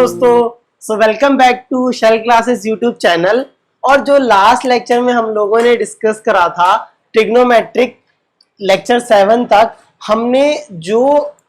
दोस्तों, so welcome back to shell classes YouTube channel. और जो लास्ट लेक्चर में हम लोगों ने डिस्कस करा था ट्रिग्नोमेट्रिक लेक्चर 7 तक, हमने जो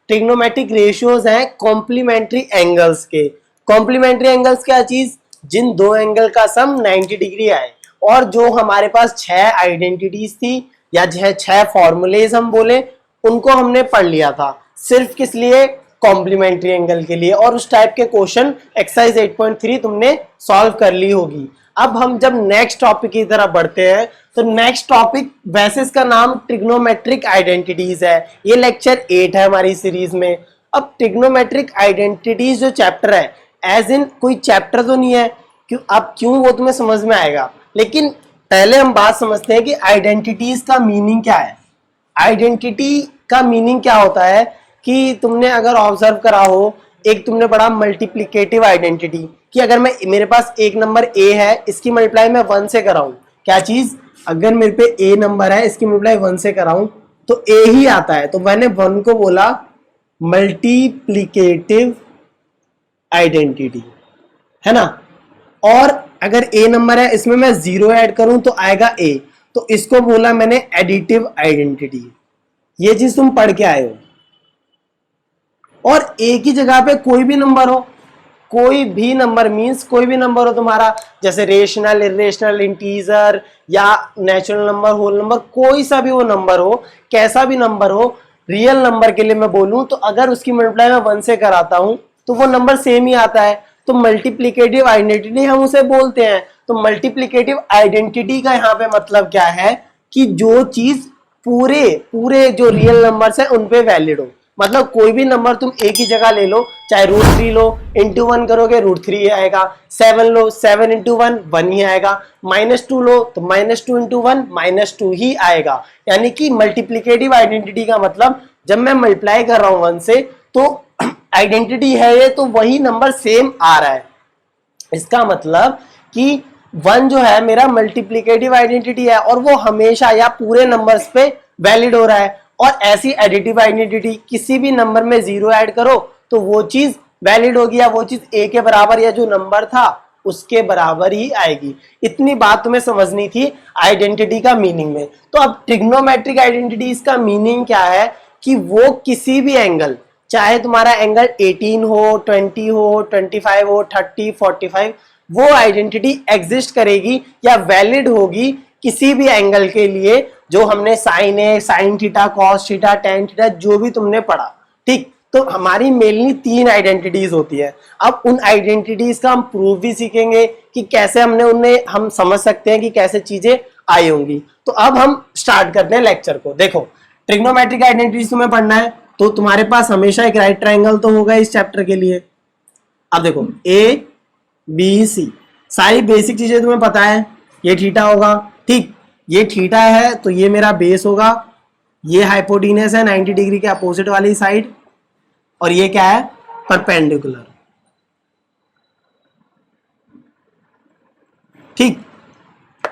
ट्रिग्नोमेट्रिक रेशियोज हैं कॉम्प्लीमेंट्री एंगल्स के। कॉम्प्लीमेंट्री एंगल्स क्या चीज? जिन दो एंगल का सम 90 डिग्री आए। और जो हमारे पास 6 आइडेंटिटीज थी या 6 फॉर्मूलेज हम बोले, उनको हमने पढ़ लिया था। सिर्फ किस लिए? कॉम्प्लीमेंट्री एंगल के लिए। और उस टाइप के क्वेश्चन एक्सरसाइज 8.3 तुमने सॉल्व कर ली होगी। अब हम जब नेक्स्ट टॉपिक की तरफ बढ़ते हैं तो नेक्स्ट टॉपिक, वैसे इसका नाम ट्रिग्नोमेट्रिक आइडेंटिटीज है। ये लेक्चर 8 है हमारी सीरीज में। अब ट्रिग्नोमेट्रिक आइडेंटिटीज जो चैप्टर है, एज इन कोई चैप्टर तो नहीं है, क्यों वो तुम्हें समझ में आएगा। लेकिन पहले हम बात समझते हैं कि आइडेंटिटीज का मीनिंग क्या है। आइडेंटिटी का मीनिंग क्या होता है कि तुमने अगर ऑब्जर्व करा हो, एक तुमने पढ़ा मल्टीप्लिकेटिव आइडेंटिटी, कि अगर मेरे पास एक नंबर ए है, इसकी मल्टीप्लाई मैं 1 से कराऊं, क्या चीज? अगर मेरे पे ए नंबर है, इसकी मल्टीप्लाई 1 से कराऊं तो ए ही आता है। तो मैंने 1 को बोला मल्टीप्लिकेटिव आइडेंटिटी, है ना। और अगर ए नंबर है, इसमें मैं 0 ऐड करूं तो आएगा ए, तो इसको बोला मैंने एडिटिव आइडेंटिटी। ये चीज तुम पढ़ के आए हो। और ए की जगह पे कोई भी नंबर हो, कोई भी नंबर मींस कोई भी नंबर हो तुम्हारा, जैसे रेशनल, इरेशनल, इंटीजर या नेचुरल नंबर, होल नंबर, कोई सा भी वो नंबर हो, कैसा भी नंबर हो, रियल नंबर के लिए मैं बोलूं तो अगर उसकी मल्टीप्लाई मैं 1 से कराता हूं तो वो नंबर सेम ही आता है। तो मल्टीप्लिकेटिव आइडेंटिटी हम उसे बोलते हैं। तो मल्टीप्लिकेटिव आइडेंटिटी का यहाँ पे मतलब क्या है कि जो चीज पूरे जो रियल नंबर्स है उन पे वैलिड हो। मतलब कोई भी नंबर तुम एक ही जगह ले लो, चाहे √3 लो, इंटू 1 करोगे √3 ही आएगा। 7 लो, 7 इंटू 1 1 ही आएगा। -2 लो तो -2 इंटू 1 -2 ही आएगा। यानी कि मल्टीप्लिकेटिव आइडेंटिटी का मतलब जब मैं मल्टीप्लाई कर रहा हूं 1 से, तो आइडेंटिटी है ये, तो वही नंबर सेम आ रहा है। इसका मतलब कि 1 जो है मेरा मल्टीप्लिकेटिव आइडेंटिटी है और वो हमेशा या पूरे नंबर्स पे वैलिड हो रहा है। और ऐसी एडिटिव आइडेंटिटी, किसी भी नंबर में 0 ऐड करो तो वो चीज वैलिड होगी, या वो चीज ए के बराबर या जो नंबर था उसके बराबर ही आएगी। इतनी बात तुम्हें समझनी थी आइडेंटिटी का मीनिंग में। तो अब ट्रिग्नोमेट्रिक आइडेंटिटीज का मीनिंग क्या है कि वो किसी भी एंगल, चाहे तुम्हारा एंगल 18 हो, 20 हो, 25 हो, 30, 45, वो आइडेंटिटी एग्जिस्ट करेगी या वैलिड होगी किसी भी एंगल के लिए जो हमने साइन है, sine theta, cos theta, tan theta, जो भी तुमने पढ़ा। ठीक, तो हमारी मेनली 3 आइडेंटिटीज होती है। अब उन आइडेंटिटीज का हम प्रूफ भी सीखेंगे कि कैसे हम समझ सकते हैं कि कैसे चीजें आई होंगी। तो अब हम स्टार्ट करते हैं लेक्चर को। देखो, ट्रिग्नोमेट्रिक आइडेंटिटीज तुम्हें पढ़ना है तो तुम्हारे पास हमेशा एक राइट ट्राइंगल तो होगा इस चैप्टर के लिए। अब देखो, ए बी सी, सारी बेसिक चीजें तुम्हें पता है। ये थीटा होगा, ठीक, ये थीटा है तो ये मेरा बेस होगा। ये हाइपोटेन्यूस है 90 डिग्री के अपोजिट वाली साइड, और ये क्या है? परपेंडिकुलर। ठीक,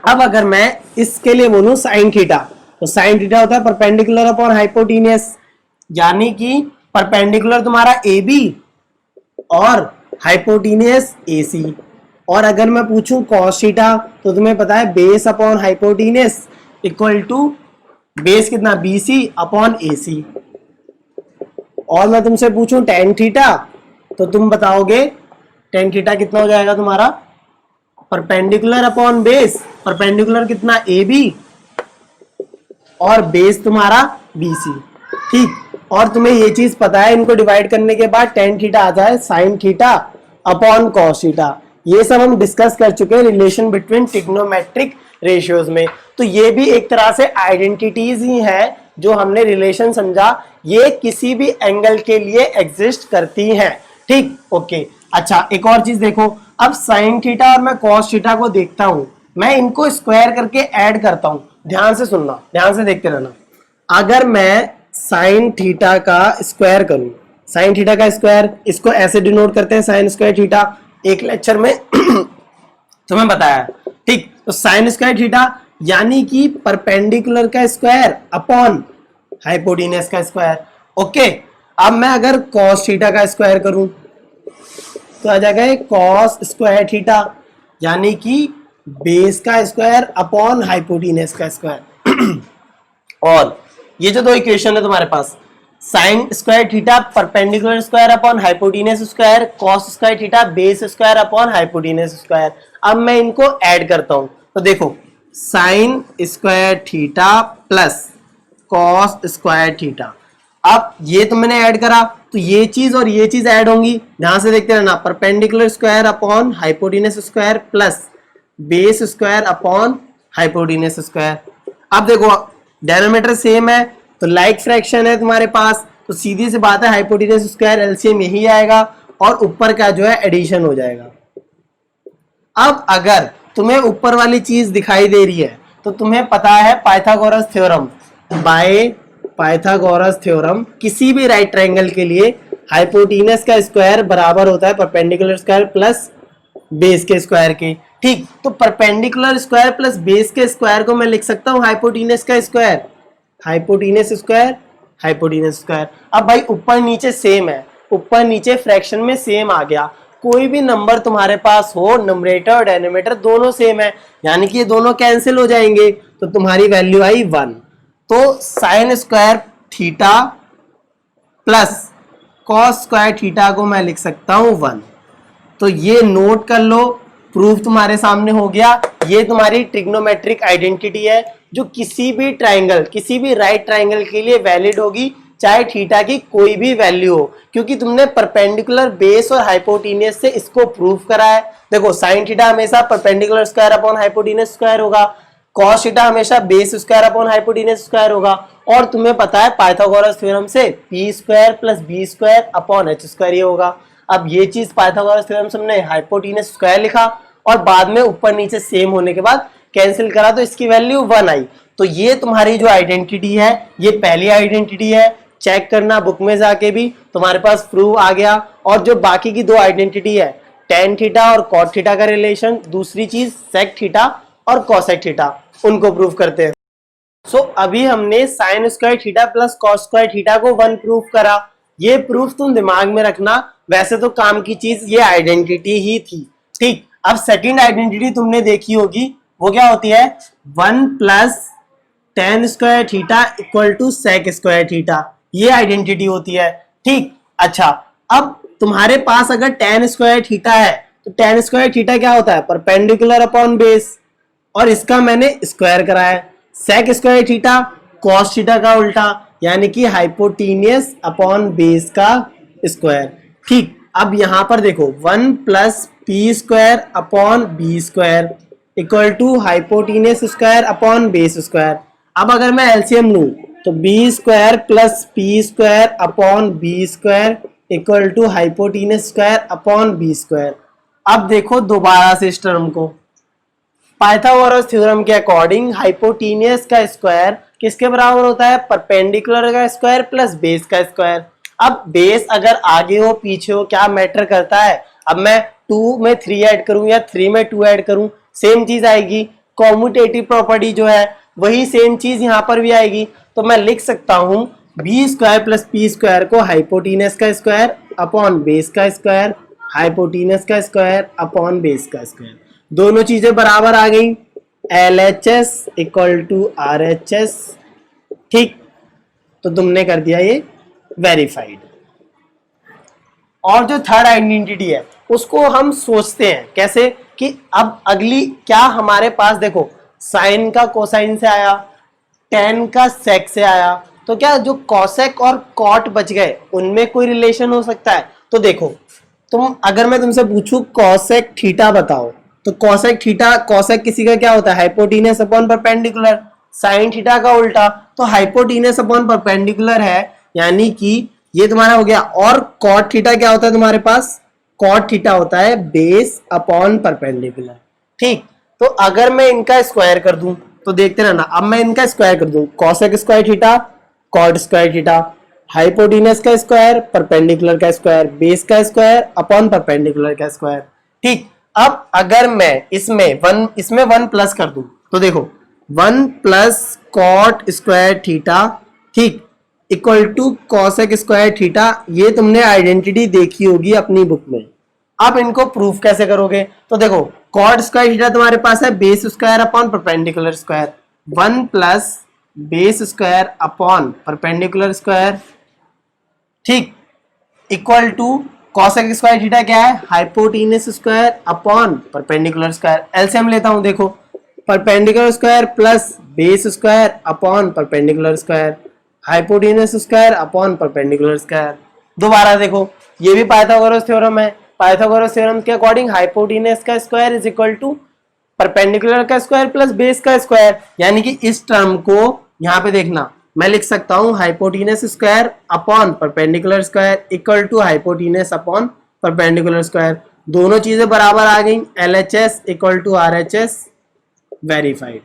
अब अगर मैं इसके लिए बोलूं साइन थीटा, तो साइन थीटा होता है परपेंडिकुलर अपॉन हाइपोटेन्यूस, यानी कि परपेंडिकुलर तुम्हारा ए बी और हाइपोटेन्यूस ए सी। और अगर मैं पूछूं कॉस थीटा, तो तुम्हें पता है base upon hypotenuse equal to base कितना? BC upon AC। और मैं तुमसे पूछूं टेन थीटा, तो तुम बताओगे टेन थीटा कितना हो जाएगा तुम्हारा? परपेंडिकुलर अपॉन बेस, परपेंडिकुलर कितना? AB और बेस तुम्हारा BC। ठीक, और तुम्हें ये चीज पता है, इनको डिवाइड करने के बाद टेन थीटा आता है sign theta upon cos theta. ये सब हम डिस्कस कर चुके हैं रिलेशन बिटवीन ट्रिग्नोमेट्रिक रेशियोज में। तो ये भी एक तरह से आइडेंटिटीज ही है जो हमने रिलेशन समझा, ये किसी भी एंगल के लिए एग्जिस्ट करती हैं। ठीक, ओके। अच्छा, एक और चीज देखो, अब साइन थीटा और मैं कॉस थीटा को देखता हूं, मैं इनको स्क्वायर करके ऐड करता हूं। ध्यान से सुनना, ध्यान से देखते रहना। अगर मैं साइन थीटा का स्क्वायर करूं, साइन थीटा का स्क्वायर, इसको ऐसे डिनोट करते हैं साइन स्क्वायर थीटा, एक लेक्चर में तुम्हें बताया। ठीक, तो साइन स्क्वायर थीटा यानी कि परपेंडिकुलर का स्क्वायर अपॉन हाइपोटेन्यूस का स्क्वायर। ओके, अब मैं अगर कॉस थीटा का स्क्वायर करूं, तो आ जाएगा ये कॉस स्क्वायर थीटा, यानी कि बेस का स्क्वायर अपॉन हाइपोटेन्यूज का स्क्वायर। और ये जो दो इक्वेशन है तुम्हारे पास, sine square theta perpendicular square upon hypotenuse square, cos square theta base square upon hypotenuse square. अब मैं इनको ऐड करता हूं, तो देखो sine square theta plus cos square theta. अब ये तो मैंने ऐड करा, तो ये चीज और ये चीज ऐड होंगी, ध्यान से देखते रहना, perpendicular square upon hypotenuse square plus base square upon hypotenuse square. अब देखो डिनोमिनेटर सेम है तो लाइक फ्रैक्शन है तुम्हारे पास, तो सीधी सी बात है हाइपोटेन्यूज स्क्वायर एलसीएम यही आएगा और ऊपर का जो है एडिशन हो जाएगा। अब अगर तुम्हें ऊपर वाली चीज दिखाई दे रही है तो तुम्हें पता है Pythagoras theorem, by Pythagoras theorem किसी भी राइट ट्रायंगल के लिए हाइपोटेन्यूज का स्क्वायर बराबर होता है परपेंडिकुलर स्क्वायर प्लस बेस के स्क्वायर के। ठीक, तो परपेंडिकुलर स्क्वायर प्लस बेस के स्क्वायर को मैं लिख सकता हूं हाइपोटेन्यूज का square, hypotenuse square, hypotenuse square. अब भाई ऊपर नीचे सेम है, ऊपर नीचे फ्रैक्शन में सेम आ गया, कोई भी नंबर तुम्हारे पास हो न्यूमरेटर और डिनोमिनेटर दोनों सेम है, यानी कि ये दोनों कैंसिल हो जाएंगे, तो तुम्हारी वैल्यू आई 1। तो sign square theta plus cos square theta को मैं लिख सकता हूं 1। तो ये नोट कर लो, प्रूफ तुम्हारे सामने हो गया। ये तुम्हारी ट्रिग्नोमेट्रिक आइडेंटिटी है जो किसी भी ट्राइंगल, किसी भी राइट ट्राइंगल के लिए वैलिड होगी, चाहे थीटा की कोई भी वैल्यू हो, क्योंकि तुमने परपेंडिकुलर बेस और हाइपोटेन्यूज से इसको प्रूफ करा है। देखो साइन थीटा हमेशा perpendicular square upon hypotenuse square होगा, कॉस थीटा हमेशा base square upon hypotenuse square होगा, और तुम्हें पता है पाइथागोरस थ्योरम से P square plus B square upon H square ही होगा। अब ये चीज पाइथागोरस थ्योरम से हमने हाइपोटेन्यूज स्क्वायर लिखा और बाद में ऊपर नीचे सेम होने के बाद कैंसिल करा तो इसकी वैल्यू 1 आई। तो ये तुम्हारी जो आइडेंटिटी है ये पहली आइडेंटिटी है, चेक करना बुक में जाके भी, तुम्हारे पास प्रूफ आ गया। और जो बाकी की दो आइडेंटिटी है टेन थीटा और कॉट थीटा का रिलेशन, दूसरी चीज सेक थीटा और कोसेक थीटा, उनको प्रूफ करते हैं। सो अभी हमने sign square theta plus cos square theta को 1 प्रूफ करा। ये प्रूफ तुम दिमाग में रखना, वैसे तो काम की चीज ये आइडेंटिटी ही थी। ठीक, अब सेकंड आइडेंटिटी तुमने देखी होगी, वो क्या होती है 1 plus tan square theta equal to sec square theta, ये आइडेंटिटी होती है। ठीक, अच्छा अब तुम्हारे पास अगर टेन स्क्वायर थीटा है तो टेन स्क्वायर थीटा क्या होता है परपेंडिकुलर अपॉन बेस, और इसका मैंने स्क्वायर कराया है। Sec square theta cos theta का उल्टा, यानी कि हाइपोटेन्यूज अपॉन बेस का स्क्वायर। ठीक, अब यहां पर देखो 1 plus p square upon b square equal to hypotenuse square upon base square. अब अगर मैं एलसीएम लूं तो b square plus p square upon b square equal to hypotenuse square upon b square. अब देखो दोबारा से इस टर्म को, पाइथागोरस थ्योरम के अकॉर्डिंग हाइपोटेन्यूज का स्क्वायर किसके बराबर होता है परपेंडिकुलर का स्क्वायर प्लस बेस का स्क्वायर। अब बेस अगर आगे हो पीछे हो क्या मैटर करता है, अब मैं 2 में 3 ऐड करूं या 3 में 2 ऐड करूं सेम चीज आएगी। कॉम्यूटेटिव प्रॉपर्टी जो है वही सेम चीज यहां पर भी आएगी। तो मैं लिख सकता हूं b square plus p square को हाइपोटेन्यूज का स्क्वायर अपॉन बेस का स्क्वायर, हाइपोटेन्यूज का स्क्वायर अपॉन बेस का स्क्वायर, दोनों चीजें बराबर आ गई। LHS equal to RHS। ठीक, तो तुमने कर दिया ये वेरीफाइड। और जो थर्ड आइडेंटिटी है उसको हम सोचते हैं कैसे कि अब अगली क्या हमारे पास देखो साइन का कोसाइन से आया, टेन का सेक से आया, तो क्या जो कॉसेक और कॉट बच गए उनमें कोई रिलेशन हो सकता है। तो देखो तुम अगर मैं तुमसे पूछूं कॉसेक थीटा बताओ, तो कॉसेक थीटा, कॉसेक किसी का क्या होता है hypotenuse upon perpendicular, sign theta का उल्टा, तो हाइपोटेन्यूज अपॉन परपेंडिकुलर है यानी कि ये तुम्हारा हो गया। और कॉट थीटा क्या होता है तुम्हारे पास, कॉट थीटा होता है बेस अपॉन परपेंडिकुलर। ठीक, तो अगर मैं इनका स्क्वायर कर दूं तो देखते रहना, अब मैं इनका स्क्वायर कर दूं cosec square theta cot square theta, hypotenuse का स्क्वायर परपेंडिकुलर का स्क्वायर बेस का स्क्वायर अपॉन परपेंडिकुलर का स्क्वायर। ठीक, अब अगर मैं इसमें 1 प्लस कर दूं तो देखो 1 प्लस कॉट स्क्वायर थीटा ठीक equal to cosec square theta, ये तुमने आइडेंटिटी देखी होगी अपनी बुक में। अब इनको प्रूफ कैसे करोगे? तो देखो कॉट स्क्वायर थीटा तुम्हारे पास है base square upon perpendicular square, 1 plus base square upon perpendicular square, ठीक, equal to cosec square theta क्या है? Hypotenuse square upon perpendicular square. LCM लेता हूं, देखो perpendicular square plus base square upon perpendicular square, hypotenuse square upon perpendicular square. दोबारा देखो, ये भी पाइथागोरस थ्योरम है। पाइथागोरस थ्योरम के अकॉर्डिंग हाइपोटेन्यूस का square is equal to perpendicular का स्क्वायर प्लस बेस का स्क्वायर, यानी कि इस टर्म को यहां पे देखना, मैं लिख सकता हूं hypotenuse square upon perpendicular square equal to hypotenuse upon perpendicular square. दोनों चीजें बराबर आ गई, LHS equal to RHS, verified.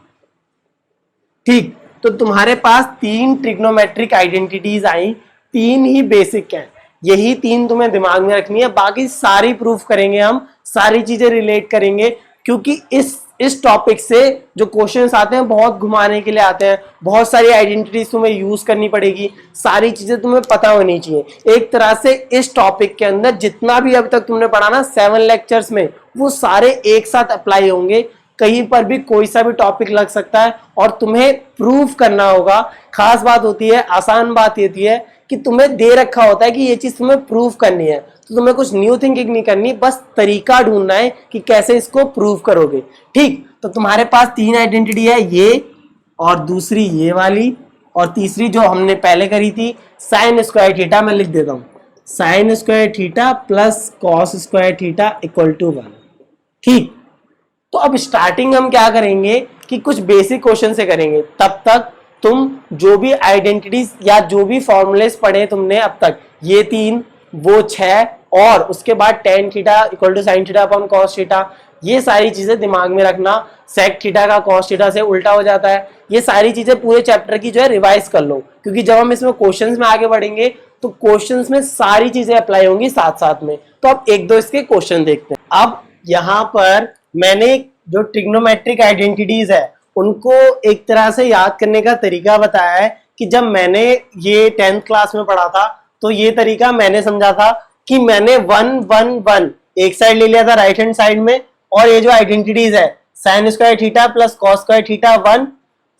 ठीक, तो तुम्हारे पास 3 ट्रिग्नोमेट्रिक आइडेंटिटीज आई, 3 ही बेसिक हैं, यही 3 तुम्हें दिमाग में रखनी है, बाकी सारी प्रूफ करेंगे हम, सारी चीजें रिलेट करेंगे, क्योंकि इस टॉपिक से जो क्वेश्चंस आते हैं बहुत घुमाने के लिए आते हैं, बहुत सारी आइडेंटिटीज तुम्हें यूज करनी पड़ेगी, सारी चीजें तुम्हें पता होनी चाहिए। एक तरह से इस टॉपिक के अंदर जितना भी अब तक तुमने पढ़ा ना 7 लेक्चर्स में, वो सारे एक साथ अप्लाई होंगे, कहीं पर भी कोई सा भी टॉपिक लग सकता है और तुम्हें प्रूफ करना होगा। खास बात होती है, आसान बात होती है कि तुम्हें दे रखा होता है कि ये चीज तुम्हें प्रूफ करनी है, तो तुम्हें कुछ न्यू थिंकिंग नहीं करनी, बस तरीका ढूंढना है कि कैसे इसको प्रूफ करोगे। ठीक, तो तुम्हारे पास 3 आइडेंटिटी है, ये और दूसरी ये वाली, और तीसरी जो हमने पहले करी थी साइन स्क्वायर थीटा, मैं लिख देता हूं sine square theta plus cos square theta equal to 1। ठीक, तो अब स्टार्टिंग हम क्या करेंगे कि कुछ बेसिक क्वेश्चन से करेंगे, तब तक तुम जो भी आइडेंटिटीज या जो भी फॉर्मूलेस पढ़े तुमने अब तक, ये 3 वो 6 और उसके बाद tan theta equal to sine theta upon cos theta, ये सारी चीजें दिमाग में रखना। सेक थीटा का कॉस थीटा से उल्टा हो जाता है, ये सारी चीजें पूरे चैप्टर की जो है रिवाइज कर लो, क्योंकि जब हम इसमें क्वेश्चंस में आगे बढ़ेंगे तो क्वेश्चंस में सारी चीजें अप्लाई होंगी साथ साथ में। तो अब एक दो इसके क्वेश्चन देखते हैं। अब यहाँ पर मैंने जो ट्रिग्नोमेट्रिक आइडेंटिटीज है उनको एक तरह से याद करने का तरीका बताया है कि जब मैंने ये 10th क्लास में पढ़ा था तो ये तरीका मैंने समझा था कि मैंने 1 1 1 एक साइड ले लिया था राइट हैंड साइड में, और ये जो आइडेंटिटीज है sine square theta plus cos square theta 1,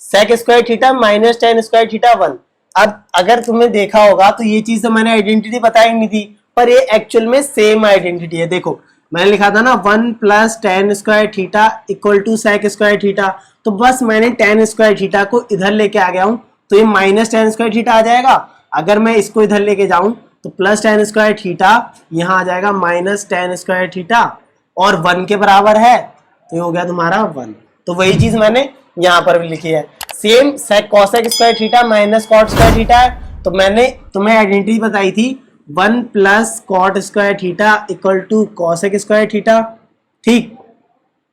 sec square theta minus tan square theta 1। अब अगर तुमने देखा होगा तो ये चीज तो मैंने आइडेंटिटी बताई नहीं थी, पर ये एक्चुअल में सेम आइडेंटिटी है। देखो मैंने लिखा था ना 1 plus tan square theta equal to sec square theta, तो बस मैंने tan स्क्वायर थीटा को इधर लेके आ गया हूं, तो ये माइनस tan स्क्वायर थीटा आ जाएगा। अगर मैं इसको इधर लेके जाऊं तो प्लस tan स्क्वायर थीटा यहां आ जाएगा माइनस tan स्क्वायर थीटा, और 1 के बराबर है तो ये हो गया तुम्हारा 1। तो वही चीज मैंने यहाँ पर भी लिखी है, same sec cosec square theta minus cot square theta है, तो मैंने तुम्हें आइडेंटिटी बताई थी 1 plus cot square theta equal to cosec square theta. ठीक,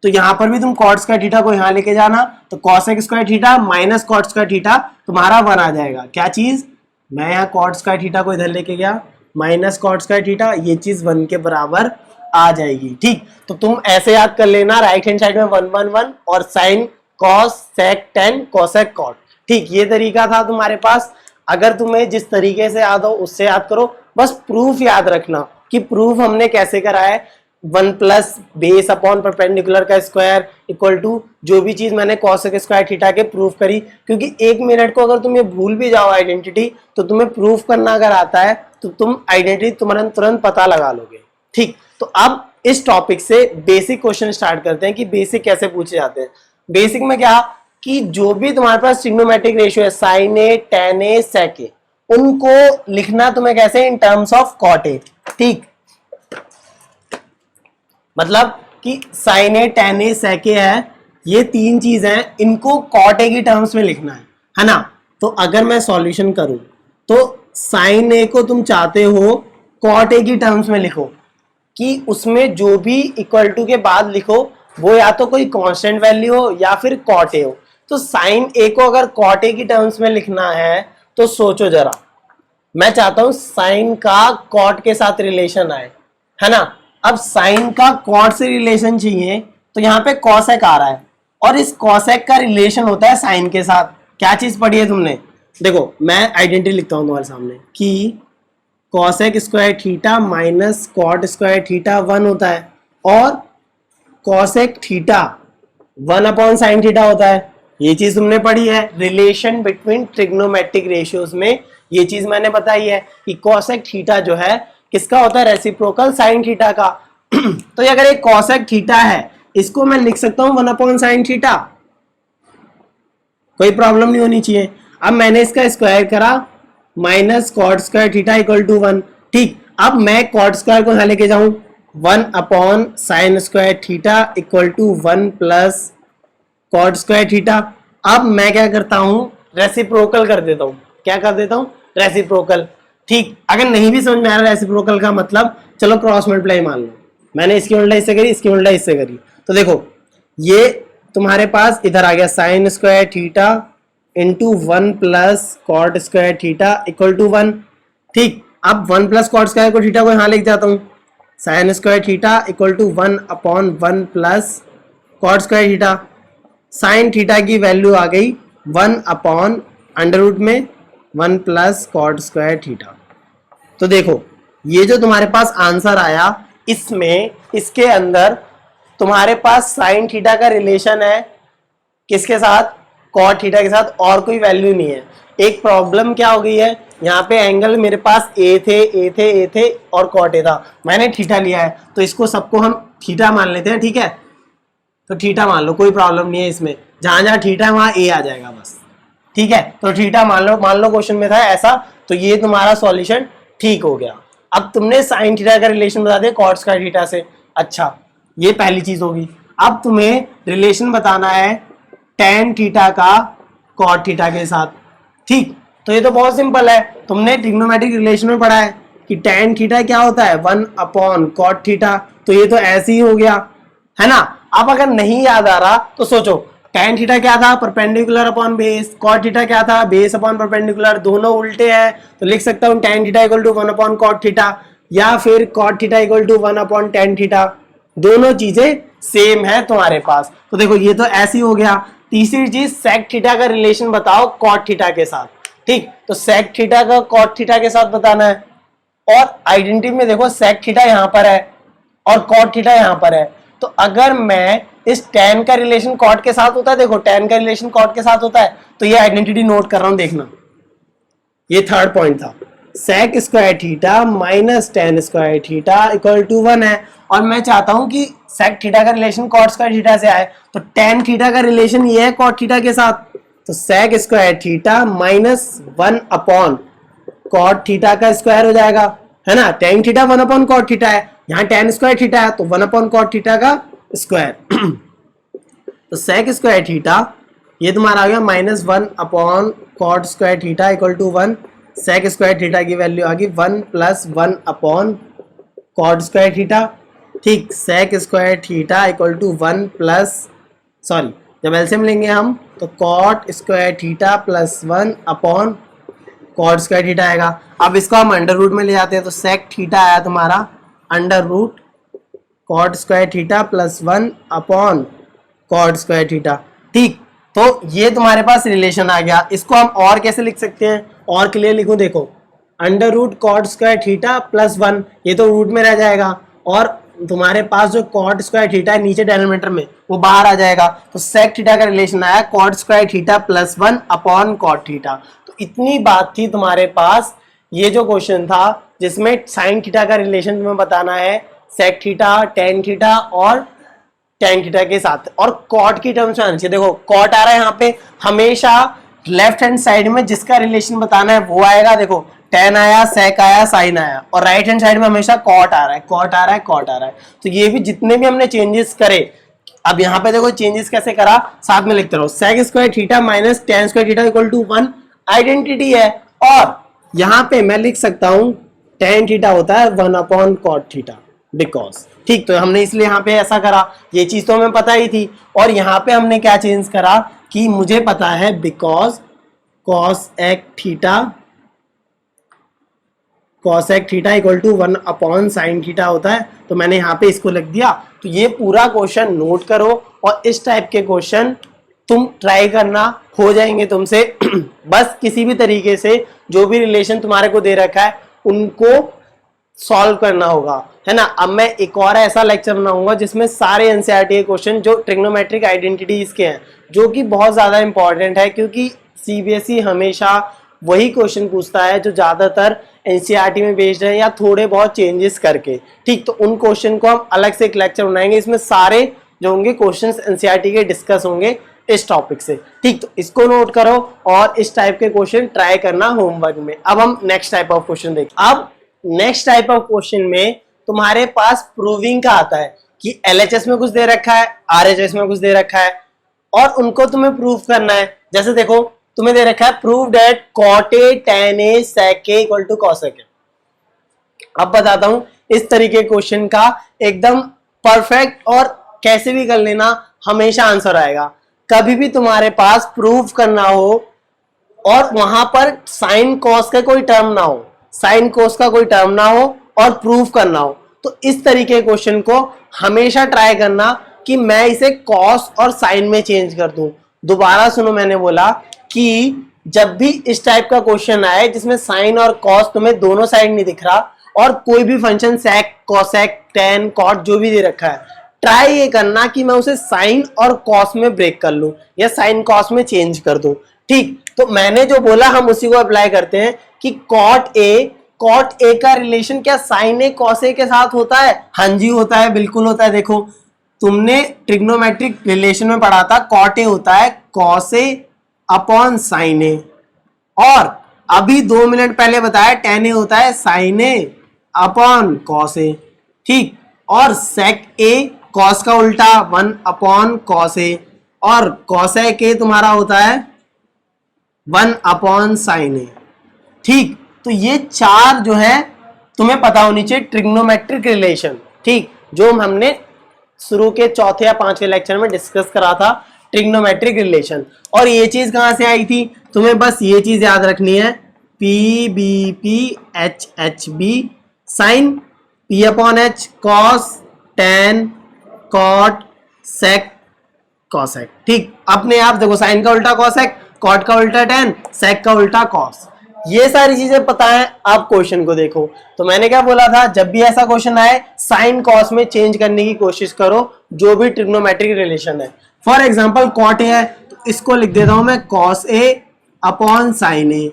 तो यहां पर भी तुम कॉट स्क्वायर थीटा को यहां लेके जाना, तो cosec square theta minus cot square theta तुम्हारा 1 आ जाएगा। क्या चीज, मैं यहाँ कॉट स्क्वायर थीटा को इधर लेके गया, माइनस कॉट स्क्वायर थीटा, ये चीज 1 के बराबर आ जाएगी। ठीक, तो तुम ऐसे याद कर लेना, राइट हैंड साइड में 1 1 1 और sine cos sec tan cosec cot. ठीक, ये तरीका था तुम्हारे पास। अगर तुम्हें जिस तरीके से याद हो उससे याद करो, बस प्रूफ याद रखना कि प्रूफ हमने कैसे करा है। 1 प्लस बेस अपॉन परपेंडिकुलर का स्क्वायर इक्वल टू जो भी चीज मैंने कॉसेक स्क्वायर थीटा के प्रूफ करी, क्योंकि 1 मिनट को अगर तुम ये भूल भी जाओ आइडेंटिटी, तो तुम्हें प्रूफ करना अगर आता है तो तुम आइडेंटिटी तुरंत पता लगा लोगे। ठीक, तो अब इस टॉपिक से बेसिक क्वेश्चन स्टार्ट करते हैं कि बेसिक कैसे पूछे जाते हैं। बेसिक में क्या कि जो भी तुम्हारे पास ट्रिग्नोमेट्रिक रेशियो है sine A, tan A, sec A, उनको लिखना तुम्हें कैसे, in terms of cot A. ठीक, मतलब कि sine A, tan A, sec A है, ये 3 चीज हैं, इनको कॉट ए की टर्म्स में लिखना है ना। तो अगर मैं सॉल्यूशन करूं तो साइन ए को तुम चाहते हो कॉट ए की टर्म्स में लिखो, कि उसमें जो भी इक्वल टू के बाद लिखो वो या तो कोई कांस्टेंट वैल्यू हो या फिर कॉट ए हो। तो साइन ए को अगर कॉट ए की टर्म्स में लिखना है तो सोचो जरा, मैं चाहता हूं साइन का कॉट के साथ रिलेशन आए, है ना। अब साइन का कॉट से रिलेशन चाहिए तो यहाँ पे कॉसेक आ रहा है, और इस कॉसेक का रिलेशन होता है साइन के साथ। क्या चीज पढ़ी है तुमने, देखो मैं आइडेंटिटी लिखता हूं तुम्हारे सामने कि cosec square theta minus cot square theta 1 होता है, और cosec theta 1 upon sine theta होता है। ये चीज तुमने पढ़ी है रिलेशन बिटवीन ट्रिग्नोमेट्रिक रेशियोज में, ये चीज मैंने बताई है कि कॉसेक थीटा जो है किसका होता है, रेसिप्रोकल साइन थीटा का। तो ये अगर एक कॉसेक थीटा है, इसको मैं लिख सकता हूं 1 अपॉन साइन थीटा, कोई प्रॉब्लम नहीं होनी चाहिए। अब मैंने इसका स्क्वायर करा, minus cot square theta equal to 1। ठीक, अब मैं कॉट स्क्वायर को यहां लेके जाऊं, 1 upon sine square theta equal to 1 plus cot square theta. अब मैं क्या करता हूं, रेसिप्रोकल कर देता हूं। क्या कर देता हूं, रेसिप्रोकल। ठीक, अगर नहीं भी समझ में आ रहा रेसिप्रोकल का मतलब, चलो क्रॉस मल्टीप्लाई मान लो, मैंने इसकी उल्टा इससे करी, इसकी उल्टा इससे करी, तो देखो ये तुम्हारे पास इधर आ गया sine square theta into 1 plus cot square theta equal to 1। ठीक, अब 1 प्लस कॉट स्क्वायर को थीटा को यहां लिख जाता हूं, sine square theta equal to 1 upon 1 plus cot square theta. Sine theta की वैल्यू आ गई 1 अपॉन अंडर रूट में 1 प्लस कॉट स्क्वायर थीटा। तो देखो ये जो तुम्हारे पास आंसर आया, इसमें इसके अंदर तुम्हारे पास साइन थीटा का रिलेशन है किसके साथ, कॉट थीटा के साथ, और कोई वैल्यू नहीं है। एक प्रॉब्लम क्या हो गई है, यहाँ पे एंगल मेरे पास ए थे और कॉट ए था, मैंने थीटा लिया है, तो इसको सबको हम थीटा मान लेते हैं। ठीक है, तो थीटा मान लो, कोई प्रॉब्लम नहीं है इसमें, जहां जहां थीटा है वहां ए आ जाएगा बस। ठीक है, तो थीटा मान लो क्वेश्चन में था ऐसा, तो ये तुम्हारा सॉल्यूशन ठीक हो गया। अब तुमने साइन थीटा का रिलेशन बता दिया कॉट स्क्वायर थीटा से। अच्छा, ये पहली चीज होगी। अब तुम्हें रिलेशन बताना है टेन थीटा का कॉट थीटा के साथ। ठीक, तो ये तो बहुत सिंपल है, तुमने ट्रिग्नोमेट्रिक रिलेशन में पढ़ा है कि टेन थीटा क्या होता है, 1 अपॉन कॉट थीटा, तो ये तो ऐसे ही हो गया है ना। अब अगर नहीं याद आ रहा तो सोचो, टेन थीटा क्या था, perpendicular upon base, cot theta क्या था, बेस अपॉन परपेंडिकुलर, दोनों उल्टे हैं, तो लिख सकता हूं tan theta equal to 1 upon cot theta, या फिर cot theta equal to 1 upon tan theta, दोनों चीजें सेम है तुम्हारे पास। तो देखो ये तो ऐसे ही हो गया। तीसरी चीज, सेक थीटा का रिलेशन बताओ कॉट थीटा के साथ। ठीक, तो सेक थीटा का कॉट थीटा के साथ बताना है, और आइडेंटिटी में देखो सेक थीटा यहां पर है और कॉट थीटा यहां पर है, तो अगर मैं इस टेन का रिलेशन कॉट के साथ होता है, देखो टेन का रिलेशन कॉट के साथ होता है, तो ये आइडेंटिटी नोट कर रहा हूं, देखना ये थर्ड पॉइंट था, sec square theta minus tan square theta equal to 1 है, और मैं चाहता हूं कि सेक थीटा का रिलेशन कॉट स्क्वायर थीटा से आए, तो टेन थीटा का रिलेशन ये है कॉट थीटा के साथ, तो sec square theta minus 1 upon cot theta का स्क्वायर हो जाएगा, है ना। Tan theta 1 upon cot theta है, यहाँ टेन स्क्वायर थीटा है, तो 1 अपॉन कॉट थीटा का स्क्वायर। तो सेक स्क्वायर थीटा ये तुम्हारा आ गया -1 upon cot square theta equal to 1। Sec square theta की वैल्यू आ गई 1 plus 1 upon cot square theta. ठीक, sec square theta equal to 1 plus, sorry जब एलसीएम लेंगे हम तो cot square theta plus 1 upon cot square theta आएगा। अब इसको हम अंडर रूट में ले जाते हैं, तो सेक थीटा आया तुम्हारा under root cot square theta plus 1 upon cot square theta. ठीक, तो ये तुम्हारे पास रिलेशन आ गया। इसको हम और कैसे लिख सकते हैं, और क्लियर लिखूं, देखो under root cot square theta plus 1, ये तो रूट में रह जाएगा, और तुम्हारे पास जो कॉट स्क्वायर थीटा है नीचे डेनोमिनेटर में वो बाहर आ जाएगा, तो सेक थीटा का रिलेशन आया cot square theta plus 1 upon cot theta. तो इतनी बात थी तुम्हारे पास। ये जो क्वेश्चन था जिसमें साइन थीटा का रिलेशन तुम्हें बताना है सेक थीटा, टेन थीटा और टेन थीटा के साथ, और कॉट की टर्म्स में आना चाहिए। देखो कॉट आ रहा है यहाँ पे, हमेशा लेफ्ट हैंड साइड में जिसका रिलेशन बताना है वो आएगा। देखो टेन आया, सेक आया, साइन आया, और राइट हैंड साइड में हमेशा कॉट आ रहा है, कॉट आ रहा है, कॉट आ रहा है। तो ये भी जितने भी हमने चेंजेस करे, अब यहाँ पे देखो चेंजेस कैसे करा, साथ में लिखते रहो। Sec square theta minus tan square theta equal to 1 identity है, और यहाँ पे मैं लिख सकता हूँ टेन थीटा होता है 1 अपॉन कॉट थीटा बिकॉज। ठीक, तो हमने इसलिए यहाँ पे ऐसा करा, ये चीज तो हमें पता ही थी। और यहाँ पे हमने क्या चेंज करा कि मुझे पता है because cosec theta equal to 1 upon sine theta होता है, तो मैंने यहाँ पे इसको लिख दिया। तो ये पूरा क्वेश्चन नोट करो, और इस टाइप के क्वेश्चन तुम ट्राई करना, हो जाएंगे तुमसे। बस किसी भी तरीके से जो भी रिलेशन तुम्हारे को दे रखा है उनको सॉल्व करना होगा, है ना। अब मैं एक और ऐसा लेक्चर बनाऊंगा जिसमें सारे एनसीईआरटी के क्वेश्चन जो ट्रिग्नोमेट्रिक आइडेंटिटीज के हैं, जो कि बहुत ज्यादा इंपॉर्टेंट है, क्योंकि सीबीएसई हमेशा वही क्वेश्चन पूछता है जो ज्यादातर एनसीईआरटी में बेस्ड है या थोड़े बहुत चेंजेस करके। ठीक, तो उन क्वेश्चन को हम अलग से एक लेक्चर बनाएंगे, इसमें सारे जो होंगे क्वेश्चंस एनसीईआरटी के डिस्कस होंगे इस टॉपिक से। ठीक, तो इसको नोट करो और इस टाइप के क्वेश्चन ट्राई करना होमवर्क में। अब हम नेक्स्ट टाइप ऑफ क्वेश्चन देखते हैं। अब नेक्स्ट टाइप ऑफ क्वेश्चन में तुम्हारे पास प्रूविंग का आता है कि एलएचएस में कुछ दे रखा है, आरएचएस में कुछ दे रखा है और उनको तुम्हें प्रूव करना है। जैसे देखो तुम्हें दे रखा है prove that cot A tan A sec A equal to cos A। अब बताता हूं इस तरीके क्वेश्चन का एकदम परफेक्ट और कैसे भी कर लेना, हमेशा आंसर आएगा। कभी भी तुम्हारे पास प्रूव करना हो और वहां पर साइन कॉस का कोई टर्म ना हो, साइन कोस का कोई टर्म ना हो और प्रूव करना हो, तो इस तरीके क्वेश्चन को हमेशा ट्राई करना कि मैं इसे कॉस और साइन में चेंज कर दूं। दोबारा सुनो, मैंने बोला कि जब भी इस टाइप का क्वेश्चन आए जिसमें साइन और कॉस तुम्हें दोनों साइड नहीं दिख रहा और कोई भी फंक्शन सेक, कोसेक, टेन, कॉट जो भी दे रखा है, ट्राई ये करना कि मैं उसे साइन और कॉस में ब्रेक कर लूं या साइन कॉस में चेंज कर दूं। ठीक, तो मैंने जो बोला हम उसी को अप्लाई करते हैं कि कॉट ए का रिलेशन क्या साइन ए कॉस ए के साथ होता है? हाँ जी होता है, बिल्कुल होता है। देखो तुमने ट्रिग्नोमेट्रिक रिलेशन में पढ़ा था, कॉट ए होता है कॉस ए अपॉन साइन ए, और अभी 2 मिनट पहले बताया टेन ए होता है साइन ए अपॉन कॉस ए। ठीक, और सेक ए कॉस का उल्टा 1 अपॉन कॉस ए, और कॉसेक ए तुम्हारा होता है 1 अपॉन साइन ए। ठीक, तो ये 4 जो है तुम्हें पता होनी चाहिए ट्रिग्नोमेट्रिक रिलेशन। ठीक, जो हमने शुरू के चौथे या 5वें लेक्चर में डिस्कस करा था, ट्रिग्नोमेट्रिक रिलेशन। और ये चीज कहां से आई थी? तुम्हें बस ये चीज याद रखनी है, p b p h h b sine p upon h cos tan cot sec cosec. ठीक, अपने आप देखो साइन का उल्टा कॉसेक, कॉट का उल्टा टेन, सेक का उल्टा कॉस, ये सारी चीजें पता है। आप क्वेश्चन को देखो, तो मैंने क्या बोला था, जब भी ऐसा क्वेश्चन आए साइन कॉस में चेंज करने की कोशिश करो जो भी ट्रिग्नोमेट्रिक रिलेशन है। फॉर एग्जांपल कॉट ए है तो इसको लिख देता हूं मैं cos A upon sine A,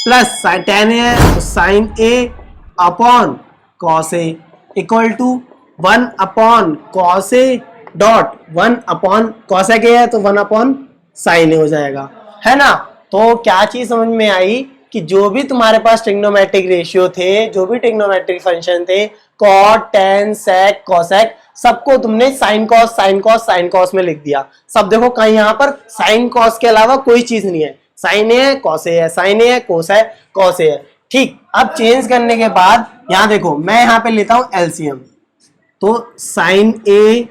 plus tan A है तो sine A upon cos A equal to 1 upon cos A dot 1 upon cosec A है तो 1 अपॉन साइन ए हो जाएगा, है ना। तो क्या चीज समझ में आई कि जो भी तुम्हारे पास ट्रिग्नोमेट्रिक रेशियो थे, जो भी ट्रिग्नोमेट्रिक फंक्शन थे, कॉट, टेन, सेक, कोसेक, सबको तुमने sine cos sine cos sine cos में लिख दिया। सब देखो कहीं यहाँ पर साइन कॉस के अलावा कोई चीज नहीं है, साइन ए है कॉस ए है, साइन ए है कोस है कॉस ए है। ठीक, अब चेंज करने के बाद यहाँ देखो मैं यहाँ पे लेता हूं एलसीएम, तो साइन ए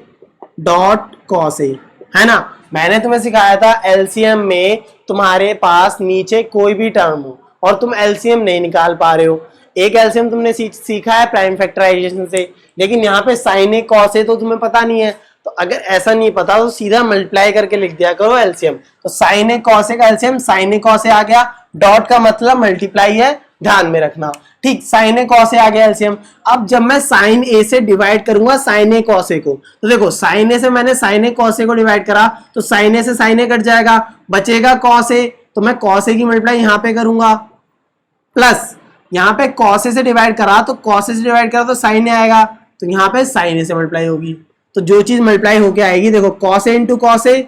डॉट कॉस ए, है ना। मैंने तुम्हें सिखाया था एलसीएम में तुम्हारे पास नीचे कोई भी टर्म हो और तुम एलसीएम नहीं निकाल पा रहे हो, एक एलसीएम तुमने सीखा है प्राइम फैक्टराइजेशन से, लेकिन यहाँ पे साइन ए कॉस ए तो तुम्हें पता नहीं है। तो अगर ऐसा नहीं पता तो सीधा मल्टीप्लाई करके लिख दिया करो एलसीएम। तो साइन ए कॉस ए का एलसीएम साइन ए कॉस ए आ गया, डॉट का मतलब मल्टीप्लाई है, ध्यान में रखना। ठीक, साइन ए कॉस ए आ गया एलसीएम। अब जब मैं साइन ए से डिवाइड करूंगा साइन ए कॉस ए को, तो देखो साइन ए से मैंने साइन ए कॉस ए को डिवाइड करा तो साइन ए से साइन ए कट जाएगा, बचेगा कॉस ए, तो मैं कॉस ए की मल्टीप्लाई यहाँ पे करूंगा, प्लस यहाँ पे कॉस ए से डिवाइड करा तो कॉस ए से डिवाइड करा तो साइन ए आएगा, तो यहाँ पे साइन ए से मल्टीप्लाई होगी। तो जो चीज मल्टीप्लाई होके आएगी देखो cos A into cos A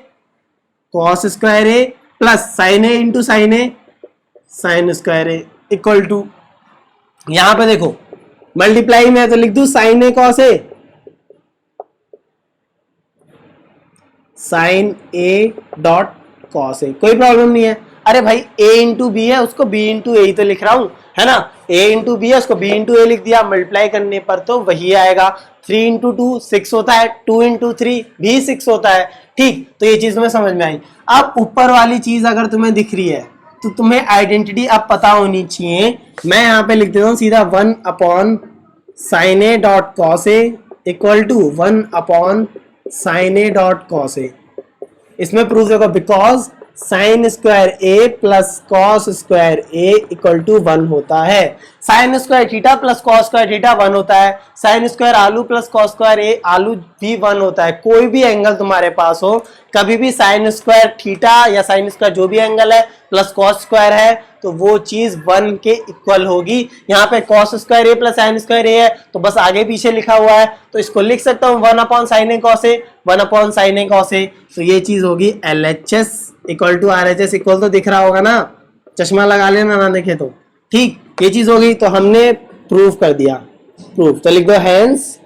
cos square A plus sine A into sine A sine square A equal to, यहां पे देखो मल्टीप्लाई में है तो लिख दू sine A cos A sine A dot cos A, कोई प्रॉब्लम नहीं है। अरे भाई ए इंटू बी है उसको बी इंटू ए ही तो लिख रहा हूं, है ना। ए इंटू बी है उसको बी इंटू ए लिख दिया, मल्टीप्लाई करने पर तो वही आएगा। 3 इंटू 2 6 होता है, 2 इंटू 3 भी 6 होता है। ठीक, तो ये चीज तुम्हें समझ में आई। अब ऊपर वाली चीज अगर तुम्हें दिख रही है तो तुम्हें आइडेंटिटी अब पता होनी चाहिए। मैं यहाँ पे लिख देता हूँ सीधा 1 upon sine A dot cos A equal to 1 upon sine A dot cos A. इसमें प्रूफ देखो because sine square A plus cos square A equal to 1 होता है। Sine square theta plus cos square theta 1 होता है। Sine square आलू plus cos square A आलू भी 1 होता है। कोई भी एंगल तुम्हारे पास हो, कभी भी साइन स्क्वायर थीटा या साइन स्क्वायर जो भी एंगल है प्लस कॉस स्क्वायर है तो वो चीज 1 के इक्वल होगी। यहाँ पे cos square A plus sign square ए है तो बस आगे पीछे लिखा हुआ है तो इसको लिख सकता हूँ 1 upon sine A cos A, 1 upon sine A cos A. तो ये चीज होगी LHS equal to RHS equal तो दिख रहा होगा ना, चश्मा लगा लेना ना दिखे तो, ठीक, ये चीज होगी। तो हमने प्रूव कर दिया, प्रूव, तो लिख दो hence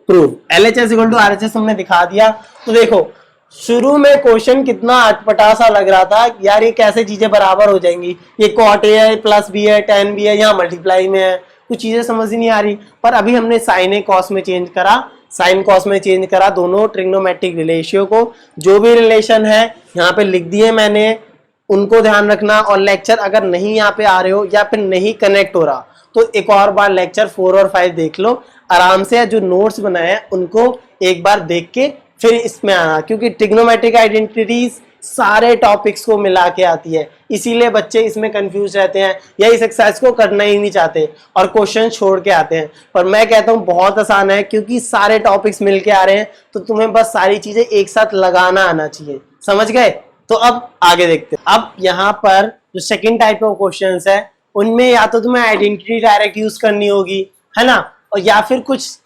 prove. LHS equal to RHS हमने दिखा दिया। तो देखो शुरू में क्वेश्चन कितना अटपटा सा लग रहा था, यार ये कैसे चीजें बराबर हो जाएंगी, ये कॉट ए है प्लस बी है tan बी है, यहाँ मल्टीप्लाई में है, कुछ चीजें समझ ही नहीं आ रही। पर अभी हमने साइन ए कॉस में चेंज करा, साइन कॉस में चेंज करा दोनों ट्रिग्नोमेट्रिक रिलेशियो को, जो भी रिलेशन है यहाँ पे लिख दिए मैंने, उनको ध्यान रखना। और लेक्चर अगर नहीं यहाँ पे आ रहे हो या फिर नहीं कनेक्ट हो रहा तो एक और बार लेक्चर 4 और 5 देख लो आराम से, जो नोट्स बनाए हैं उनको एक बार देख के फिर इसमें आना, क्योंकि ट्रिग्नोमेट्रिक आइडेंटिटीज सारे टॉपिक्स को मिला के आती है, इसीलिए बच्चे इसमें कंफ्यूज रहते हैं या इस एक्सरसाइज को करना ही नहीं चाहते और क्वेश्चन छोड़ के आते हैं। पर मैं कहता हूँ बहुत आसान है, क्योंकि सारे टॉपिक्स मिल के आ रहे हैं तो तुम्हें बस सारी चीजें एक साथ लगाना आना चाहिए, समझ गए। तो अब आगे देखते हैं। अब यहाँ पर जो सेकंड टाइप ऑफ क्वेश्चंस है उनमें या तो तुम्हें आइडेंटिटी डायरेक्ट यूज करनी होगी, है ना, और या फिर कुछ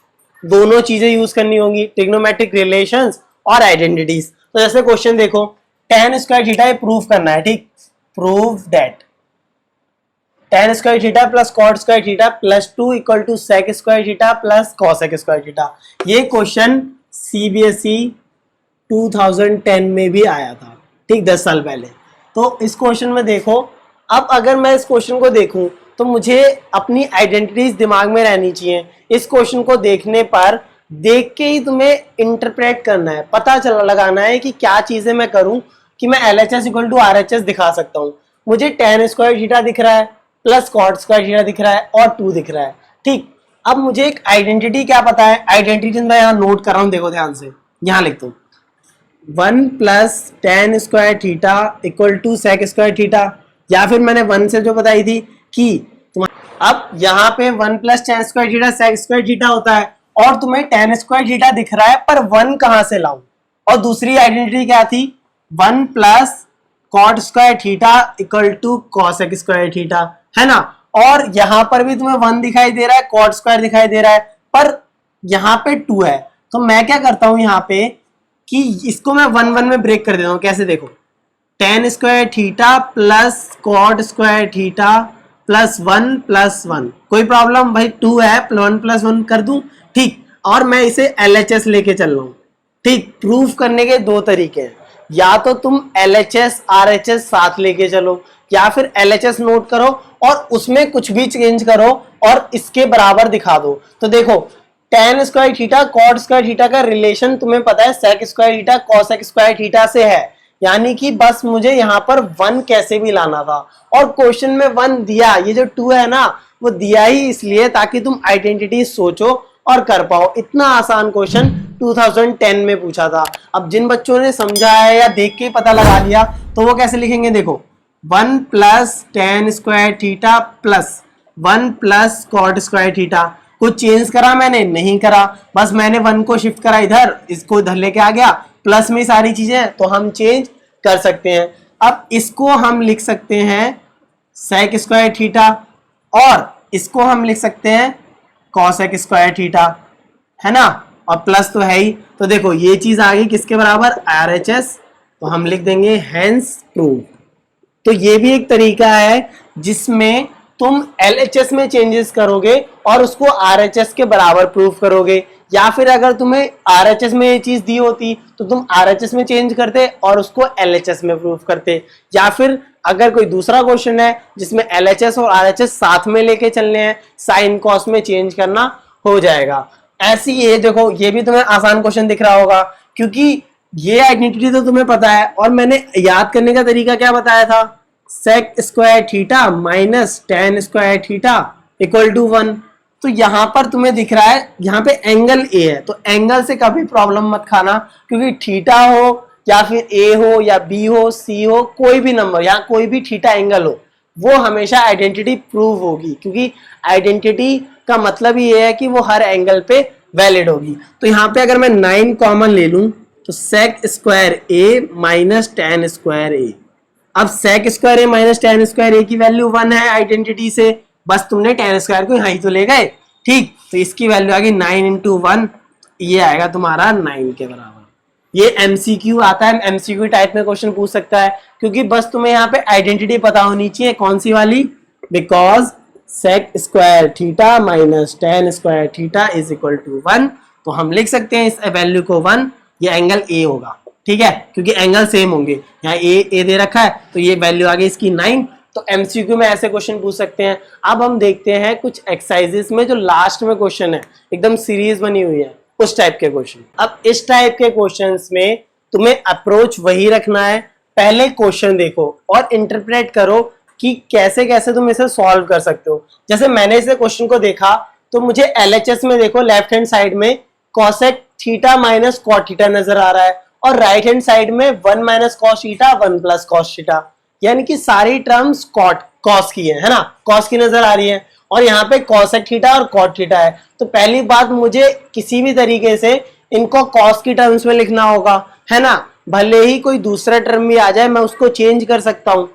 दोनों चीजें यूज करनी होंगी, ट्रिग्नोमेट्रिक रिलेशंस और आइडेंटिटीज। तो जैसे क्वेश्चन देखो, tan स्क्वायर थीटा ये प्रूव करना है, ठीक, prove that tan square theta plus cot square theta plus 2 equal to sec square theta plus cosec square theta. ये क्वेश्चन CBSE 2010 में भी आया था, ठीक, 10 साल पहले। तो इस क्वेश्चन में देखो, अब अगर मैं इस क्वेश्चन को देखूं तो मुझे अपनी आइडेंटिटीज दिमाग में रहनी चाहिए। इस क्वेश्चन को देखने पर देख के ही तुम्हें इंटरप्रेट करना है, पता चला लगाना है कि क्या चीजें मैं करूं कि मैं LHS इक्वल टू RHS दिखा सकता हूं। मुझे tan स्क्वायर थीटा दिख रहा है प्लस कॉट स्क्वायर थीटा दिख रहा है और 2 दिख रहा है, ठीक। अब मुझे एक आइडेंटिटी क्या पता है, आइडेंटिटी मैं यहाँ नोट कर रहा हूँ, देखो ध्यान से, यहाँ लिखता हूँ 1 plus tan square theta equal to sec square theta, या फिर मैंने 1 से जो बताई थी कि अब यहाँ पे 1 plus tan square theta sec square theta होता है और तुम्हें tan स्क्वायर थीटा दिख रहा है, पर 1 कहाँ से लाऊं। और दूसरी आइडेंटिटी क्या थी, 1 plus cot square theta equal to cosec square theta, है ना। और यहाँ पर भी तुम्हें 1 दिखाई दे रहा है, कॉट स्क्वायर दिखाई दे रहा है, पर यहाँ पे 2 है। तो मैं क्या करता हूँ यहाँ पे कि इसको मैं 1 1 में ब्रेक कर देता हूँ। कैसे, देखो tan square theta plus cot square theta plus 1 plus 1, कोई प्रॉब्लम भाई, 2 है, 1 प्लस 1 कर दूं, ठीक। और मैं इसे LHS लेके चल रहा हूं, ठीक। प्रूफ करने के 2 तरीके हैं, या तो तुम LHS RHS साथ लेके चलो या फिर LHS नोट करो और उसमें कुछ भी चेंज करो और इसके बराबर दिखा दो। तो देखो tan square theta cot square theta का रिलेशन तुम्हें पता है sec square theta cosec square theta से है, यानी कि बस मुझे यहाँ पर 1 कैसे भी लाना था और क्वेश्चन में 1 दिया, ये जो 2 है ना वो दिया ही इसलिए ताकि तुम आइडेंटिटी सोचो और कर पाओ। इतना आसान क्वेश्चन 2010 में पूछा था। अब जिन बच्चों ने समझा है या देख के पता लगा लिया तो वो कैसे लिखेंगे, देखो 1 plus tan square theta plus 1 plus cot square theta. कुछ चेंज करा मैंने, नहीं करा, बस मैंने 1 को शिफ्ट करा इधर, इसको इधर लेके आ गया, प्लस में सारी चीजें तो हम चेंज कर सकते हैं। अब इसको हम लिख सकते हैं sec स्क्वायर थीटा और इसको हम लिख सकते हैं cosec स्क्वायर थीटा, है ना, और प्लस तो है ही। तो देखो ये चीज आ गई किसके बराबर, RHS, तो हम लिख देंगे हेंस प्रूव। तो ये भी एक तरीका है जिसमें तुम LHS में चेंजेस करोगे और उसको RHS के बराबर प्रूव करोगे, या फिर अगर तुम्हें RHS में ये चीज दी होती तो तुम RHS में चेंज करते और उसको LHS में प्रूव करते, या फिर अगर कोई दूसरा क्वेश्चन है जिसमें LHS और RHS साथ में लेके चलने हैं, साइन कॉस में चेंज करना हो जाएगा। ऐसी ये देखो, ये भी तुम्हें आसान क्वेश्चन दिख रहा होगा क्योंकि ये आइडेंटिटी तो तुम्हें पता है और मैंने याद करने का तरीका क्या बताया था, sec square theta minus tan square theta equal to 1। तो यहाँ पर तुम्हें दिख रहा है यहाँ पे एंगल ए है, तो एंगल से कभी प्रॉब्लम मत खाना, क्योंकि थीटा हो या फिर ए हो या बी हो सी हो, कोई भी नंबर या कोई भी थीटा एंगल हो, वो हमेशा आइडेंटिटी प्रूव होगी, क्योंकि आइडेंटिटी का मतलब ही ये है कि वो हर एंगल पे वैलिड होगी। तो यहाँ पे अगर मैं 9 कॉमन ले लूं तो सेक स्क्वायर ए माइनस टेन स्क्वायर ए। अब सेक स्क्वायर ए माइनस टेन स्क्वायर ए की वैल्यू 1 है आइडेंटिटी से, बस तुमने टेन स्क्वायर को यहीं तो ले गए, ठीक। तो इसकी वैल्यू आ गई 9 इंटू 1, ये आएगा तुम्हारा 9 के बराबर। ये एमसीक्यू आता है, एमसीक्यू टाइप में क्वेश्चन पूछ सकता है, क्योंकि बस तुम्हें यहाँ पे आइडेंटिटी पता होनी चाहिए, कौन सी वाली, because sec square theta minus tan square theta is equal to 1। तो हम लिख सकते हैं इस वैल्यू को 1, ये एंगल ए होगा, ठीक है, क्योंकि एंगल सेम होंगे। यहाँ ए दे रखा है तो ये वैल्यू आ गई इसकी 9। तो एमसीक्यू में ऐसे क्वेश्चन पूछ सकते हैं। अब हम देखते हैं कुछ एक्सरसाइजेस में जो लास्ट में क्वेश्चन है, एकदम सीरीज बनी हुई है, उस टाइप के क्वेश्चन। अब इस टाइप के क्वेश्चंस में तुम्हें अप्रोच वही रखना है, पहले क्वेश्चन देखो और इंटरप्रेट करो कि कैसे कैसे तुम इसे सॉल्व कर सकते हो। जैसे मैंने इस क्वेश्चन को देखा तो मुझे एलएचएस में देखो लेफ्ट हैंड साइड में cosec theta minus cot theta नजर आ रहा है, और राइट हैंड साइड में 1 minus cos theta 1 plus cos theta, यानी कि सारी टर्म्स कॉस की है ना, कॉस की नजर आ रही है, और यहाँ पे कॉसेक थीटा और कॉट थीटा है। तो पहली बात, मुझे किसी भी तरीके से इनको कॉस की टर्म्स में लिखना होगा, है ना, भले ही कोई दूसरा टर्म भी आ जाए मैं उसको चेंज कर सकता हूँ।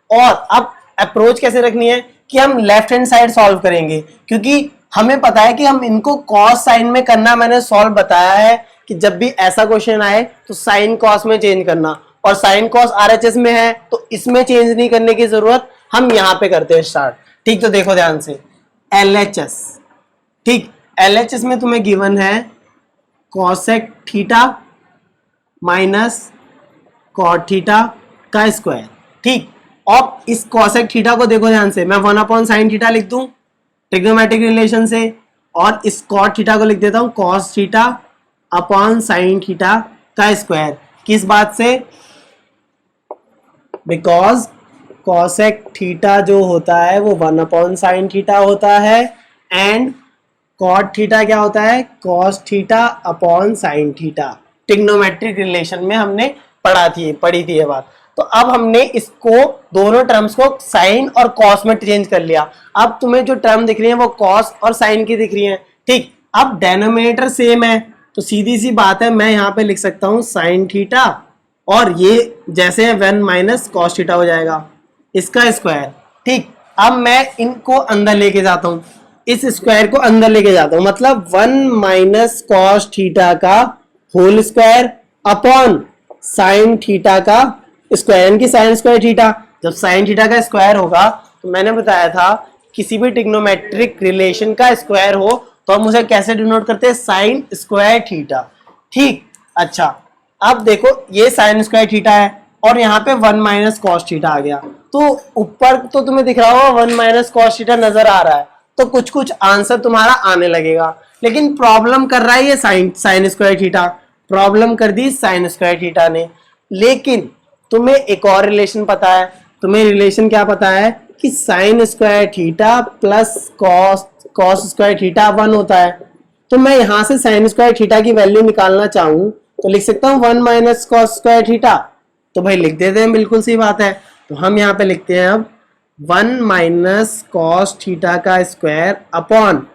और अब अप्रोच कैसे रखनी है कि हम लेफ्ट हैंड साइड सॉल्व करेंगे, क्योंकि हमें पता है कि हम इनको कॉस साइन में करना, मैंने सॉल्व बताया है कि जब भी ऐसा क्वेश्चन आए तो साइन कॉस में चेंज करना, और साइन कॉस आरएचएस में है तो इसमें चेंज नहीं करने की जरूरत, हम यहाँ पे करते हैं स्टार्ट, ठीक। तो देखो ध्यान से, एलएचएस, ठीक, एलएचएस में तुम्हें गिवन है cosec theta minus cot theta का स्क्वायर, ठीक। और इस कॉसेक थीटा को देखो ध्यान से, मैं 1 अपॉन साइन थीटा लिख दूं ट्रिग्नोमेट्रिक रिलेशन से, और इस कॉट थीटा को लिख देता हूं cos theta upon sine theta का स्क्वायर। किस बात से, बिकॉज कॉसेक थीटा जो होता है वो 1 अपॉन साइन थीटा होता है, एंड कॉट थीटा क्या होता है, cos theta upon sine theta. Trigonometric relation में हमने पढ़ी थी ये बात। तो अब हमने इसको दोनों टर्म्स को साइन और कॉस में चेंज कर लिया। अब तुम्हें जो टर्म दिख रही है वो कॉस और साइन की दिख रही है, ठीक। अब डेनोमिनेटर सेम है तो सीधी सी बात है, मैं यहाँ पे लिख सकता हूँ साइन थीटा, और ये जैसे 1 माइनस कॉस थीटा हो जाएगा, इसका स्क्वायर, ठीक। अब मैं इनको अंदर लेके जाता हूँ, इस स्क्वायर को अंदर लेके जाता हूँ, मतलब 1 माइनस कॉस थीटा का whole square upon sine theta का स्क्वायर, यानी कि साइन स्क्वायर थीटा। जब साइन थीटा का स्क्वायर होगा तो मैंने बताया था किसी भी ट्रिग्नोमेट्रिक रिलेशन का स्क्वायर हो तो हम उसे कैसे डिनोट करते हैं, साइन स्क्वायर थीटा, ठीक। अच्छा, अब देखो ये साइन स्क्वायर थीटा है और यहाँ पे 1 माइनस कॉस थीटा आ गया, तो ऊपर तो तुम्हें दिख रहा होगा 1 माइनस कॉस थीटा नजर आ रहा है, तो कुछ कुछ आंसर तुम्हारा आने लगेगा। लेकिन प्रॉब्लम कर रहा है ये साइन स्क्वायर थीटा, प्रॉब्लम कर दी साइन स्क्वायर थीटा ने। लेकिन तुम्हें एक और रिलेशन पता है, तुम्हें रिलेशन क्या पता है कि sine square theta plus cos square theta 1 होता है। तो मैं यहां से साइन स्क्वायर थीटा की वैल्यू निकालना चाहूं तो लिख सकता हूं 1 माइनस कॉस स्क्वायर थीटा, तो भाई लिख देते हैं, बिल्कुल सी बात है। तो हम यहाँ पे लिखते हैं अब 1 माइनस कॉस थीटा का square upon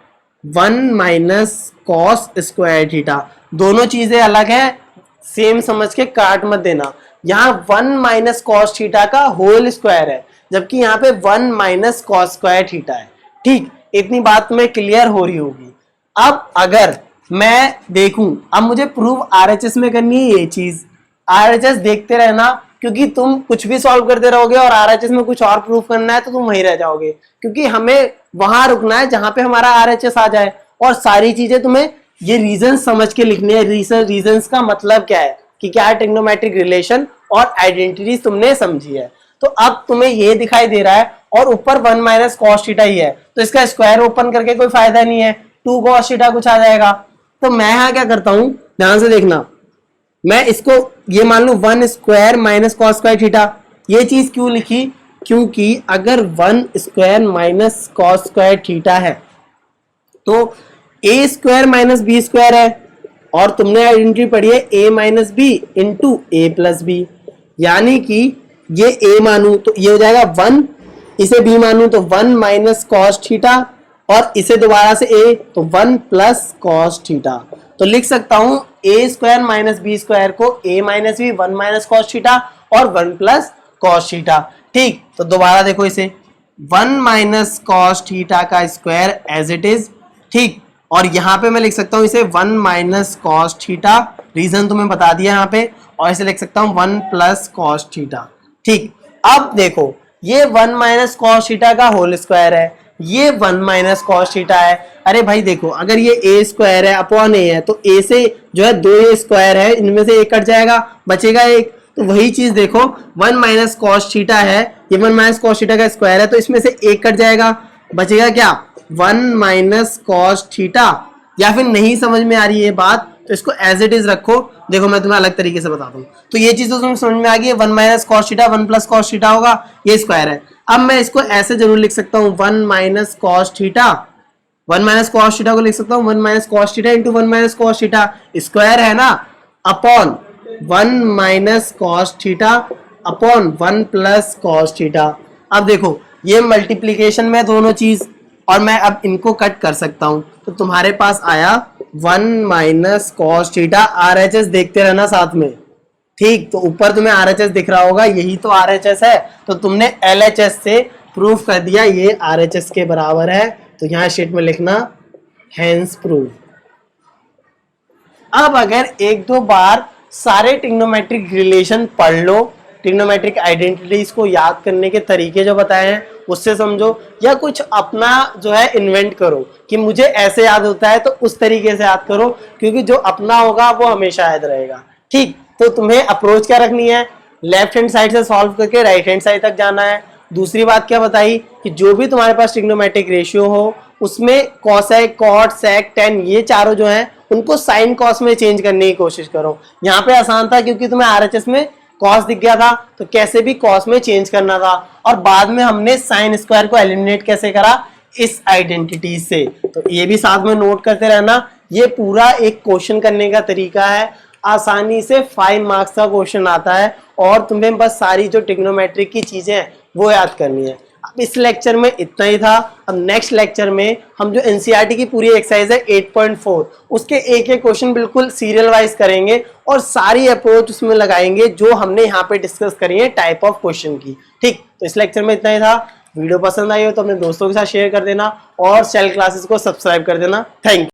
1 minus cos square theta. दोनों चीजें अलग है, सेम समझ के काट मत देना। यहाँ 1 माइनस कॉस थीटा का होल स्क्वायर है, जबकि यहाँ पे 1 माइनस कॉस स्क्वायर थीटा है, ठीक। इतनी बात में क्लियर हो रही होगी। अब अगर मैं देखूं, अब मुझे प्रूव आरएचएस में करनी है ये चीज, आरएचएस देखते रहना, क्योंकि तुम कुछ भी सॉल्व करते रहोगे और आरएचएस में कुछ और प्रूफ करना है तो तुम वहीं रह जाओगे, क्योंकि हमें वहां रुकना है जहां पे हमारा आरएचएस आ जाए, और सारी चीजें तुम्हें ये रीजन समझ के लिखनी है। रीजंस का मतलब क्या है कि क्या है ट्रिग्नोमेट्रिक रिलेशन और आइडेंटिटी तुमने समझी है। तो अब तुम्हें ये दिखाई दे रहा है और ऊपर 1 माइनस कॉस थीटा ही है, तो इसका स्क्वायर ओपन करके कोई फायदा नहीं है, 2 कॉस थीटा कुछ आ जाएगा। तो मैं यहाँ क्या करता हूं, ध्यान से देखना, मैं इसको ये मान लू 1 square minus cos square theta. ये चीज क्यों लिखी, क्योंकि अगर 1 square minus cos square theta है तो a square minus b square है, और तुमने आइडेंटिटी पढ़ी है a minus b into a plus b, यानी कि ये a मानू तो ये हो जाएगा 1, इसे b मानू तो 1 माइनस कॉस थीटा, और इसे दोबारा से a तो 1 प्लस कॉस थीटा। तो लिख सकता हूं a square minus b square को a minus b 1 minus cos theta और 1 प्लस कॉस थीटा। ठीक, तो दोबारा देखो इसे 1 माइनस कॉस थीटा का स्क्वायर एज इट इज। ठीक, और यहां पे मैं लिख सकता हूं इसे 1 माइनस कॉस थीटा, रीजन तुम्हें बता दिया यहाँ पे, और इसे लिख सकता हूं 1 प्लस कॉस थीटा। ठीक, अब देखो ये 1 माइनस कॉस थीटा का होल स्क्वायर है, ये 1 माइनस कॉस थीटा है। अरे भाई देखो, अगर ये a स्क्वायर है अपॉन a है तो a से जो है 2a स्क्वायर है, इनमें से एक कट जाएगा, बचेगा एक। तो वही चीज देखो 1 माइनस कॉस थीटा है, ये 1 माइनस कॉस थीटा का स्क्वायर है, तो इसमें से एक कट जाएगा, बचेगा क्या 1 माइनस कॉस थीटा। या फिर नहीं समझ में आ रही है बात तो इसको एज इट इज रखो। देखो मैं तुम्हें अलग तरीके से बताता हूँ। तो ये चीज तो तुम्हें समझ में आ गई है, 1 minus cos theta 1 plus cos theta होगा, ये स्क्वायर है। अब मैं इसको ऐसे जरूर लिख सकता हूँ 1 minus cos theta, 1 minus cos theta को लिख सकता हूँ 1 minus cos theta into 1 minus cos theta, square है ना, upon 1 minus cos theta upon 1 plus cos theta. अब देखो ये मल्टीप्लीकेशन में दोनों चीज, और मैं अब इनको कट कर सकता हूं, तो तुम्हारे पास आया 1 माइनस कॉस थीटा। RHS देखते रहना साथ में। ठीक, तो ऊपर तुम्हें RHS दिख रहा होगा, यही तो RHS है, तो तुमने LHS से प्रूफ कर दिया ये RHS के बराबर है। तो यहां शीट में लिखना हेंस प्रूफ। अब अगर एक दो बार सारे ट्रिग्नोमेट्रिक रिलेशन पढ़ लो, ट्रिग्नोमेट्रिक आइडेंटिटीज को याद करने के तरीके जो बताए हैं उससे समझो, या कुछ अपना जो है इन्वेंट करो कि मुझे ऐसे याद होता है तो उस तरीके से याद करो, क्योंकि जो अपना होगा वो हमेशा याद रहेगा। ठीक, तो तुम्हें अप्रोच क्या रखनी है, लेफ्ट हैंड साइड से सॉल्व करके राइट हैंड साइड तक जाना है। दूसरी बात क्या बताई कि जो भी तुम्हारे पास ट्रिग्नोमेट्रिक रेशियो हो उसमें कॉसेक, कॉट, सेक, टेन ये चारों जो हैं उनको साइन कॉस में चेंज करने की कोशिश करो। यहाँ पे आसान था क्योंकि तुम्हें RHS में कॉस दिख गया था, तो कैसे भी कॉस में चेंज करना था, और बाद में हमने साइन स्क्वायर को एलिमिनेट कैसे करा, इस आइडेंटिटी से। तो ये भी साथ में नोट करते रहना। ये पूरा एक क्वेश्चन करने का तरीका है, आसानी से 5 मार्क्स का क्वेश्चन आता है, और तुम्हें बस सारी जो ट्रिग्नोमेट्रिक की चीजें हैं वो याद करनी है। अब इस लेक्चर में इतना ही था। अब नेक्स्ट लेक्चर में हम जो NCERT की पूरी एक्सरसाइज है 8.4 उसके एक एक क्वेश्चन बिल्कुल सीरियल वाइज करेंगे और सारी अप्रोच उसमें लगाएंगे जो हमने यहाँ पे डिस्कस करी है टाइप ऑफ क्वेश्चन की। ठीक, तो इस लेक्चर में इतना ही था। वीडियो पसंद आई हो तो अपने दोस्तों के साथ शेयर कर देना और सेल क्लासेस को सब्सक्राइब कर देना। Thank you.